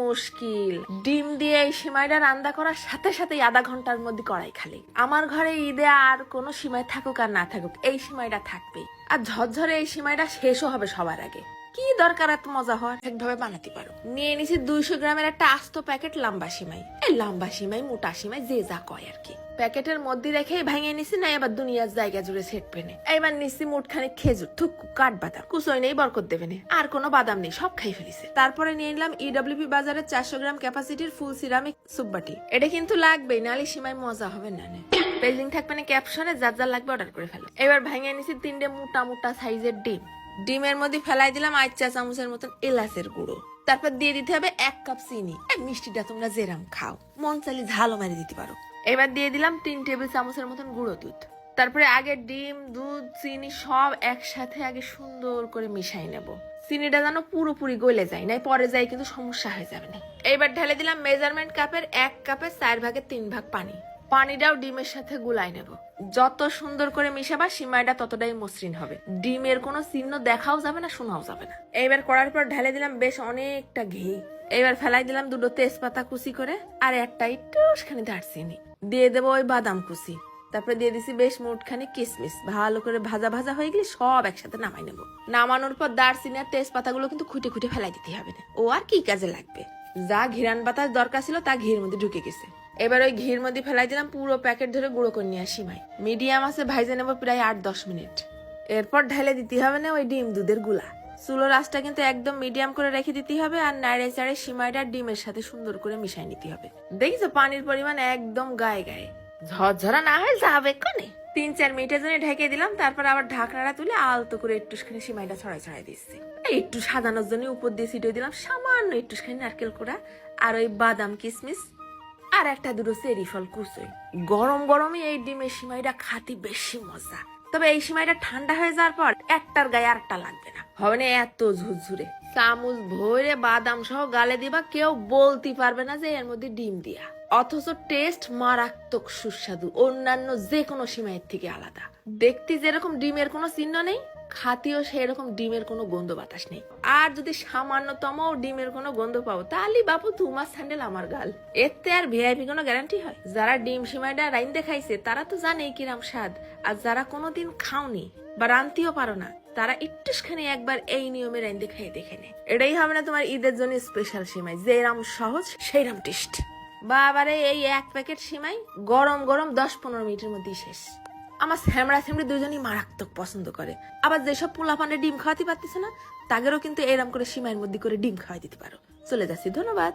মুশকিল। ডিম দিয়ে এই সিমাইটা রান্না করার সাথে সাথেই আধা ঘন্টার মধ্যে কড়াই খালি। আমার ঘরে ঈদে আর কোনো সিমাই থাকুক আর না থাকুক, এই সিমাইটা থাকবে। আর ঝরঝরে এই সিমাইটা শেষও হবে সবার আগে। কি দরকার এত মজা হওয়ার, একভাবে বানাতে পারো। নিয়ে নিছি 200 গ্রামের একটা আস্ত প্যাকেট লম্বা সিমাই। এই লম্বা সিমাই মোটা সিমাই যে যা কয় আর কি। প্যাকেটের মধ্যে রেখে ভাঙিয়ে নিছি, না এবার দুনিয়ার জায়গা জুড়ে সেট পেনে। এবার নিছি মুঠখানে খেজুর, থুকু কাঠবাদাম, কুচই নেই, বরকত দেবে না, আর কোনো বাদাম নেই, সব খাই ফেলিছে। তারপরে নিয়ে নিলাম ইডব্লিউপি বাজারের 400 গ্রাম ক্যাপাসিটির ফুল সিরামিক সুপবাটি। এটা কিন্তু লাগবেই, নালে সিমাই মজা হবে না। পেজিং থাকবে না ক্যাপশনে, যার যার লাগবে অর্ডার করে ফেলো। এবার ভাঙিয়ে নিছি 3টে মোটা মোটা সাইজের ডিম। ডিমের মধ্যে ফেলাই দিলাম 8 চা চামচের মতন এলাচের গুঁড়ো। তারপর দিয়ে দিতে হবে 1 কাপ চিনি। মিষ্টিটা তোমরা যেরাম খাও, মন চাইলে ঝালও মারি দিতে পারো। এবার দিয়ে দিলাম 3 টেবিল চামচের মতন গুঁড়ো দুধ। তারপরে আগে ডিম, দুধ, চিনি সব একসাথে আগে সুন্দর করে মিশাই নেব। চিনিটা যেন পুরোপুরি গলে যায়, নাই পরে যায় কিন্তু সমস্যা হয়ে যাবে না। এবার ঢেলে দিলাম মেজারমেন্ট কাপের 1 কাপের 4 ভাগের 3 ভাগ পানি। পানিটাও ডিমের সাথে গুলাই নেব। যত সুন্দর করে মিশাবা সিমাইটা ততটাই মসৃণ হবে। ডিমের কোনো চিহ্ন দেখাও যাবে না, শোনাও যাবে না। এইবার করার পর ঢেলে দিলাম বেশ অনেকটা ঘি। এবার ফেলাই দিলাম 2টো তেজপাতা কুচি করে, আর একটা একটুখানি দারচিনি। দিয়ে দেবো ওই বাদাম কুচি। তারপরে দিয়ে দিছি বেশ মুঠখানি কিশমিশ। ভালো করে ভাজা ভাজা হয়ে গেলে সব একসাথে নামাই নেবো। নামানোর পর দারচিনি আর তেজপাতা গুলো কিন্তু খুঁটে খুঁটে ফেলাই দিতে হবে না, ও আর কি কাজে লাগবে। যা ঘিরান বাতাস দরকার ছিল তা ঘির মধ্যে ঢুকে গেছে। এবার ওই ঘির মধ্যে ফেলাই দিলাম পুরো প্যাকেট ধরে গুঁড়ো করে নিয়ে সিমাই। মিডিয়াম আছে ভাইজে নেবো প্রায় 8-10 মিনিট। এরপর ঢেলে দিতে হবে না ওই ডিম দুধের গুলা। চুলোর আঁচটা কিন্তু একদম মিডিয়াম করে রেখে দিতে হবে, আর নাড়ে চাড়ে সিমাইটা ডিমের সাথে সুন্দর করে মিশাই নিতে হবে। দেখছো পানির পরিমাণ একদম গায়ে গায়ে, ঝরঝরা না হয়ে যাবে কোনে। 3-4 মিনিটের জন্য ঢেকে দিলাম। তারপর আবার ঢাকনাটা তুলে আলতো করে একটুখানি সিমাইটা ছড়াই দিচ্ছি। একটু সাজানোর জন্য উপর দিয়ে ছিটিয়ে দিলাম সামান্য একটুখানি নারকেল কোড়া, আর ওই বাদাম কিশমিশ, আর 1-2 চেরি ফল কুচোই। গরম গরমই এই ডিমের সিমাইটা খাতি বেশি মজা। তবে এই সিমাইটা ঠান্ডা হয়ে যাওয়ার পর একটার গায়ে আরেকটা লাগবে না, হবে না এত ঝুরঝুরে। চামচ ভরে বাদাম সহ গালে দিবা, কেউ বলতে পারবে না যে এর মধ্যে ডিম দিয়া। অথচ টেস্ট মারাত্মক সুস্বাদু, অন্যান্য যে কোনো সিমাইয়ের থেকে আলাদা। দেখতে যেরকম ডিমের কোনো চিহ্ন নেই, খাতিও সেরকম ডিমের কোনো গন্ধ বাতাস নেই। আর যদি সামান্যতম ডিমের কোনো গন্ধ পাও, তাহলে বাপু তোমার স্যান্ডেল আমার গাল। এতে আর ভিআইপি কোনো গ্যারান্টি হয়? যারা ডিম সিমাইটা রাইন্দে খাইছে তারা তো জানেই কিরাম স্বাদ, আর যারা কোনোদিন খাওনি বা রানতেও পারো না, তারা একটুখানি একবার এই নিয়মে রাইন্দে খাই দেখে নে। এটাই হবে না তোমার ঈদের জন্য স্পেশাল সিমাই, যেরাম সহজ সেইরাম টেস্ট। বাবারে এই 1 প্যাকেট সিমাই গরম গরম 10-15 মিনিটের মধ্যেই শেষ। আমার স্যামড়া স্যামড়ি দুজনই মারাত্মক পছন্দ করে। আবার যেসব পোলাপানে ডিম খাওয়াতে পারতেছে না, তাদেরও কিন্তু এরম করে সিমাইয়ের মধ্যে করে ডিম খাওয়াই দিতে পারো। চলে যাচ্ছি, ধন্যবাদ।